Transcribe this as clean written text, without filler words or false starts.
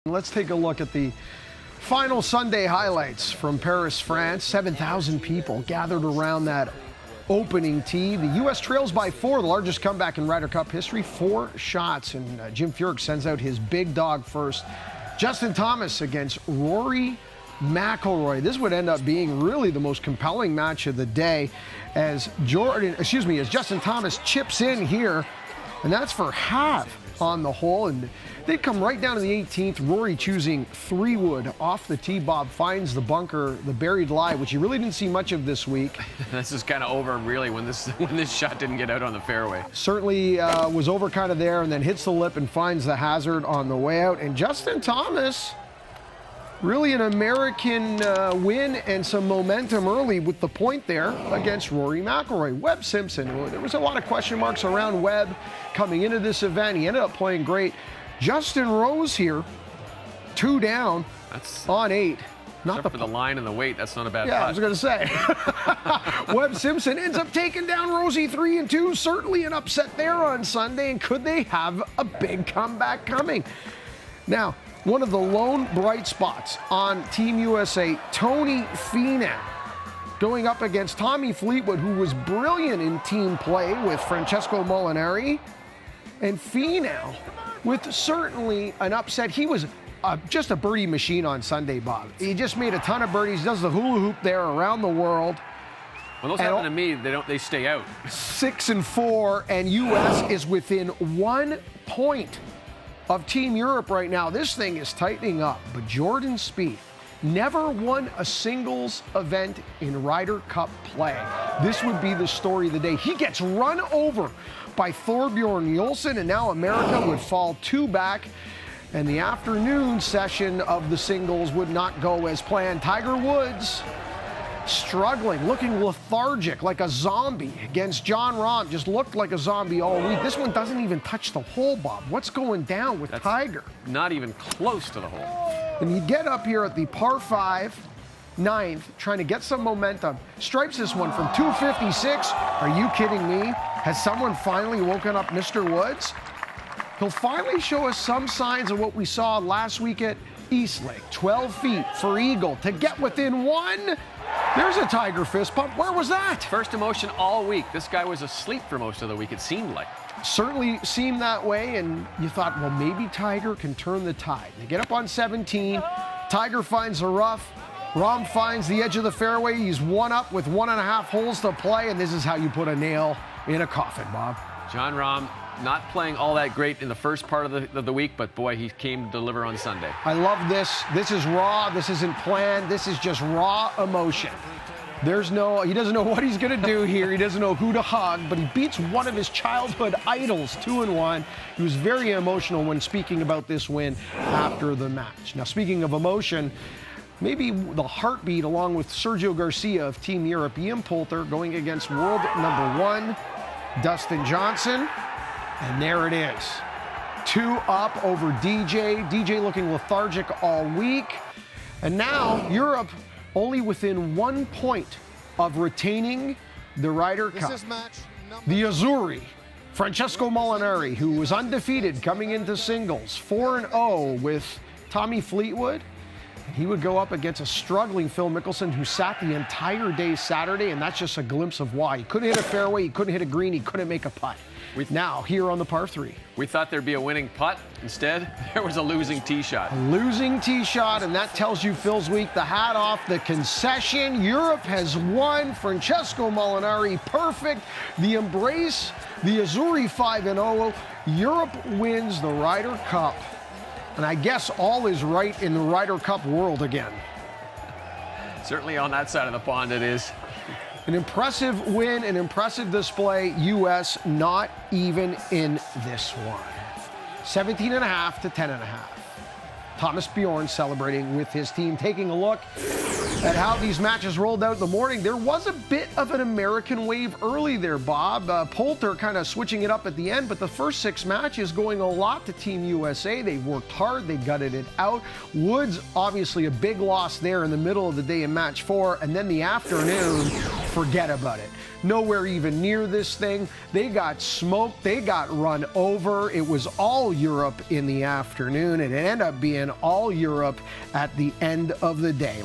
Let's take a look at the final Sunday highlights from Paris, France. 7,000 people gathered around that opening tee. The U.S. trails by 4, the largest comeback in Ryder Cup history. 4 shots, and Jim Furyk sends out his big dog first. Justin Thomas against Rory McIlroy. This would end up being really the most compelling match of the day as Justin Thomas chips in here, and that's for half on the hole, and they come right down to the 18th. Rory choosing 3-wood off the tee. Bob finds the bunker, the buried lie, which you really didn't see much of this week. This is kind of over, really, when this shot didn't get out on the fairway. Certainly was over kind of there, and then hits the lip and finds the hazard on the way out. And Justin Thomas, really an American win and some momentum early with the point there against Rory McIlroy. Webb Simpson, there was a lot of question marks around Webb coming into this event. He ended up playing great. Justin Rose here, 2 down on 8. Not for the line and the weight, that's not a bad putt. putt. I was going to say. Webb Simpson ends up taking down Rosie 3 and 2. Certainly an upset there on Sunday, and could they have a big comeback coming? Now, one of the lone bright spots on Team USA, Tony Finau, going up against Tommy Fleetwood, who was brilliant in team play with Francesco Molinari. And Finau, with certainly an upset. He was just a birdie machine on Sunday, Bob. He just made a ton of birdies, does the hula hoop there around the world. When those happen to me, they stay out. 6-4, and U.S. is within 1 point of Team Europe right now. This thing is tightening up, but Jordan Spieth never won a singles event in Ryder Cup play. This would be the story of the day. He gets run over by Thorbjorn Olesen, and now America would fall 2 back, and the afternoon session of the singles would not go as planned. Tiger Woods struggling, looking lethargic, like a zombie against Jon Rahm. Just looked like a zombie all week. This one doesn't even touch the hole, Bob. What's going down with Tiger? Not even close to the hole. And you get up here at the par 5, 9th, trying to get some momentum. Stripes this one from 256. Are you kidding me? Has someone finally woken up Mr. Woods? He'll finally show us some signs of what we saw last week at East Lake. 12 feet for eagle to get within 1. There's a Tiger fist pump. Where was that? First emotion all week. This guy was asleep for most of the week, it seemed like. Certainly seemed that way, and you thought, well, maybe Tiger can turn the tide. They get up on 17. Tiger finds the rough. Rahm finds the edge of the fairway. He's 1 up with 1.5 holes to play, and this is how you put a nail in a coffin, Bob. Jon Rahm not playing all that great in the first part of the week, but boy, he came to deliver on Sunday. I love this. This is raw. This isn't planned. This is just raw emotion. He doesn't know what he's going to do here. He doesn't know who to hug, but he beats one of his childhood idols 2-1. He was very emotional when speaking about this win after the match. Now, speaking of emotion, maybe the heartbeat along with Sergio Garcia of Team Europe, Ian Poulter going against world number 1, Dustin Johnson. And there it is. 2 up over DJ. DJ looking lethargic all week. And now Europe only within 1 point of retaining the Ryder Cup. The Azzurri, Francesco Molinari, who was undefeated coming into singles, 4-0 with Tommy Fleetwood. He would go up against a struggling Phil Mickelson, who sat the entire day Saturday, and that's just a glimpse of why. He couldn't hit a fairway, he couldn't hit a green, he couldn't make a putt. Now, here on the par 3. We thought there'd be a winning putt. Instead, there was a losing tee shot. A losing tee shot, and that tells you Phil's week. The hat off, the concession. Europe has won. Francesco Molinari, perfect. The embrace, the Azzurri 5-0. Europe wins the Ryder Cup. And I guess all is right in the Ryder Cup world again. Certainly on that side of the pond it is. An impressive win, an impressive display. U.S. not even in this one. 17.5 to 10.5. Thomas Bjorn celebrating with his team. Taking a look at how these matches rolled out in the morning. There was a bit of an American wave early there, Bob. Poulter kind of switching it up at the end, but the first 6 matches going a lot to Team USA. They worked hard. They gutted it out. Woods, obviously a big loss there in the middle of the day in match 4, and then the afternoon, forget about it. Nowhere even near this thing. They got smoked. They got run over. It was all Europe in the afternoon. It ended up being all Europe at the end of the day.